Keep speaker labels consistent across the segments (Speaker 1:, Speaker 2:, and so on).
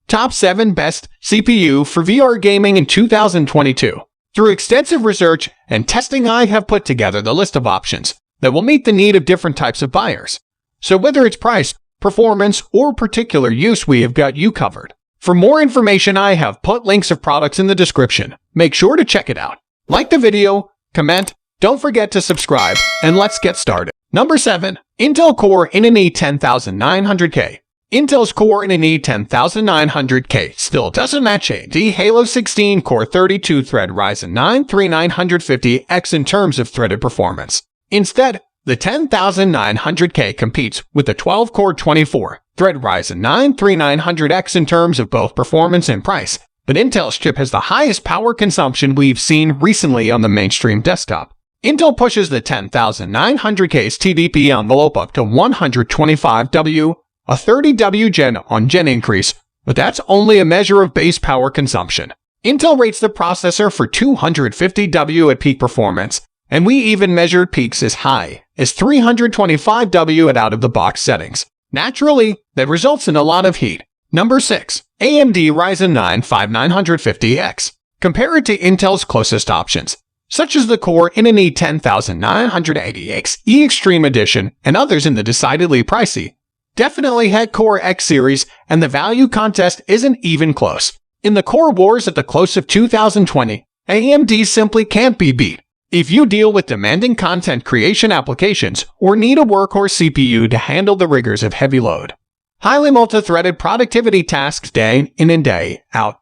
Speaker 1: Top 7 Best CPU for VR Gaming in 2022. Through extensive research and testing, I have put together the list of options that will meet the need of different types of buyers. So whether it's price, performance, or particular use, we have got you covered. For more information, I have put links of products in the description. Make sure to check it out. Like the video, comment, don't forget to subscribe, and let's get started. Number 7. Intel Core i9 10900K. Intel's Core i9 10900K still doesn't match AMD Halo 16 Core 32-thread Ryzen 9 3950X in terms of threaded performance. Instead, the 10900K competes with the 12-core 24-thread Ryzen 9 3900X in terms of both performance and price, but Intel's chip has the highest power consumption we've seen recently on the mainstream desktop. Intel pushes the 10900K's TDP envelope up to 125W, a 30W gen-on-gen increase, but that's only a measure of base power consumption. Intel rates the processor for 250W at peak performance, and we even measured peaks as high as 325W at out-of-the-box settings. Naturally, that results in a lot of heat. Number 6. AMD Ryzen 9 5950X. Compare it to Intel's closest options, such as the Core i9 10980X E Extreme Edition and others in the decidedly pricey, definitely had Core X series, and the value contest isn't even close. In the Core Wars at the close of 2020, AMD simply can't be beat. If you deal with demanding content creation applications or need a workhorse CPU to handle the rigors of heavy load, highly multi-threaded productivity tasks day in and day out,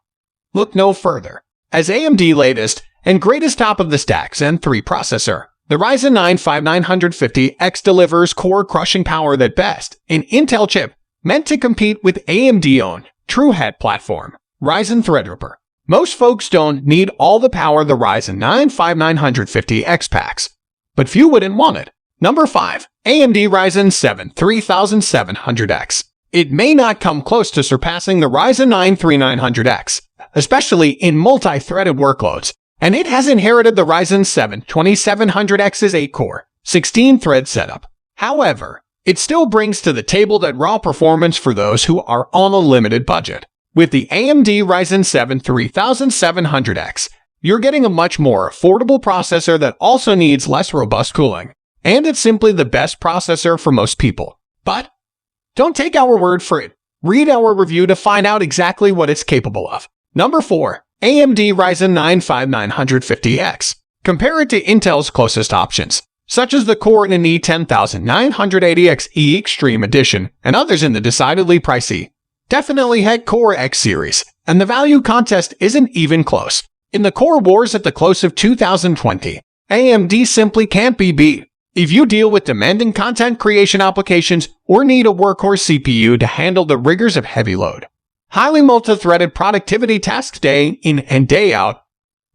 Speaker 1: look no further. As AMD latest and greatest top-of-the-stack Zen 3 processor, the Ryzen 9 5950X delivers core-crushing power that best an Intel chip meant to compete with AMD's own TrueHead platform, Ryzen Threadripper. Most folks don't need all the power the Ryzen 9 5950X packs, but few wouldn't want it. Number 5. AMD Ryzen 7 3700X. It may not come close to surpassing the Ryzen 9 3900X, especially in multi-threaded workloads, and it has inherited the Ryzen 7 2700X's 8-core, 16-thread setup. However, it still brings to the table that raw performance for those who are on a limited budget. With the AMD Ryzen 7 3700X, you're getting a much more affordable processor that also needs less robust cooling, and it's simply the best processor for most people. But don't take our word for it. Read our review to find out exactly what it's capable of. Number 4. AMD Ryzen 9 5950X. Compare it to Intel's closest options, such as the Core i9 10980X E Extreme Edition and others in the decidedly pricey, definitely had Core X series, and the value contest isn't even close. In the Core Wars at the close of 2020, AMD simply can't be beat. If you deal with demanding content creation applications or need a workhorse CPU to handle the rigors of heavy load, highly multi-threaded productivity tasks day in and day out,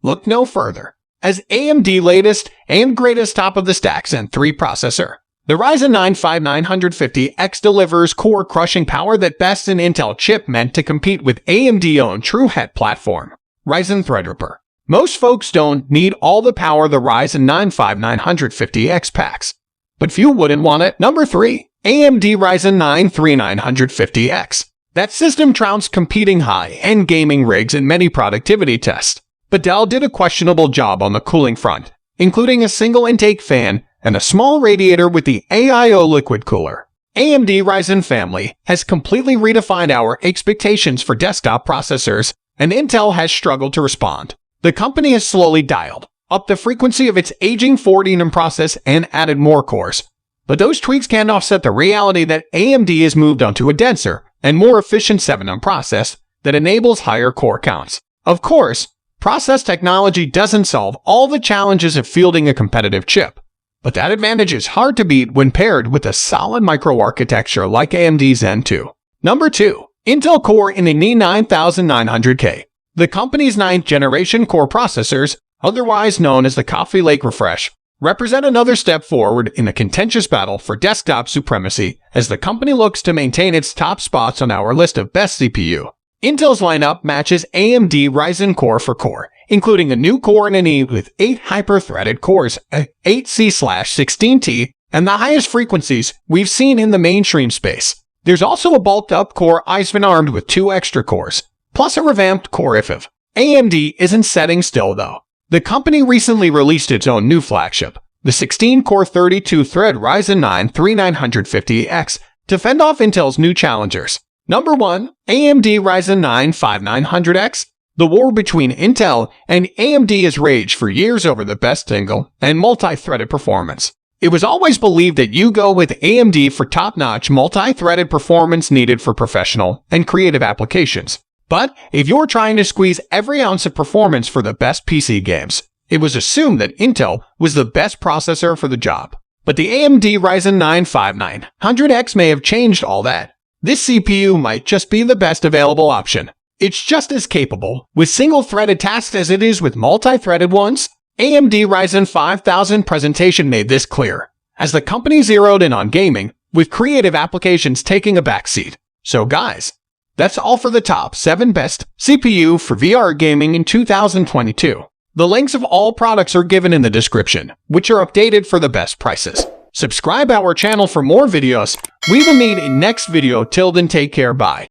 Speaker 1: look no further. As AMD latest and greatest top-of-the-stack Zen 3 processor, the Ryzen 9 5950X delivers core-crushing power that best an Intel chip meant to compete with AMD's own TrueHead platform, Ryzen Threadripper. Most folks don't need all the power the Ryzen 9 5950X packs, but few wouldn't want it. Number 3. AMD Ryzen 9 3950X. That system trounced competing high-end gaming rigs in many productivity tests, but Dell did a questionable job on the cooling front, including a single intake fan and a small radiator with the AIO liquid cooler. AMD Ryzen family has completely redefined our expectations for desktop processors, and Intel has struggled to respond. The company has slowly dialed up the frequency of its aging 14nm process and added more cores, but those tweaks can't offset the reality that AMD has moved onto a denser and more efficient 7nm process that enables higher core counts. Of course, process technology doesn't solve all the challenges of fielding a competitive chip, but that advantage is hard to beat when paired with a solid microarchitecture like AMD Zen 2. Number 2. Intel Core i9 9900K. The company's 9th generation core processors, otherwise known as the Coffee Lake Refresh, represent another step forward in a contentious battle for desktop supremacy as the company looks to maintain its top spots on our list of best CPU. Intel's lineup matches AMD Ryzen core for core, including a new Core i9 with 8 hyper-threaded cores, 8C/16T, and the highest frequencies we've seen in the mainstream space. There's also a bulked-up Core i7 armed with 2 extra cores, plus a revamped Core i5. AMD isn't setting still though. The company recently released its own new flagship, the 16-core 32-thread Ryzen 9 3950X, to fend off Intel's new challengers. Number 1. AMD Ryzen 9 5900X. The war between Intel and AMD has raged for years over the best single and multi-threaded performance. It was always believed that you go with AMD for top-notch multi-threaded performance needed for professional and creative applications. But if you're trying to squeeze every ounce of performance for the best PC games, it was assumed that Intel was the best processor for the job. But the AMD Ryzen 9 5900X may have changed all that. This CPU might just be the best available option. It's just as capable with single-threaded tasks as it is with multi-threaded ones. AMD Ryzen 5000 presentation made this clear, as the company zeroed in on gaming, with creative applications taking a backseat. So guys, that's all for the top 7 best CPU for VR gaming in 2022. The links of all products are given in the description, which are updated for the best prices. Subscribe our channel for more videos. We will meet in next video. Till then, take care. Bye.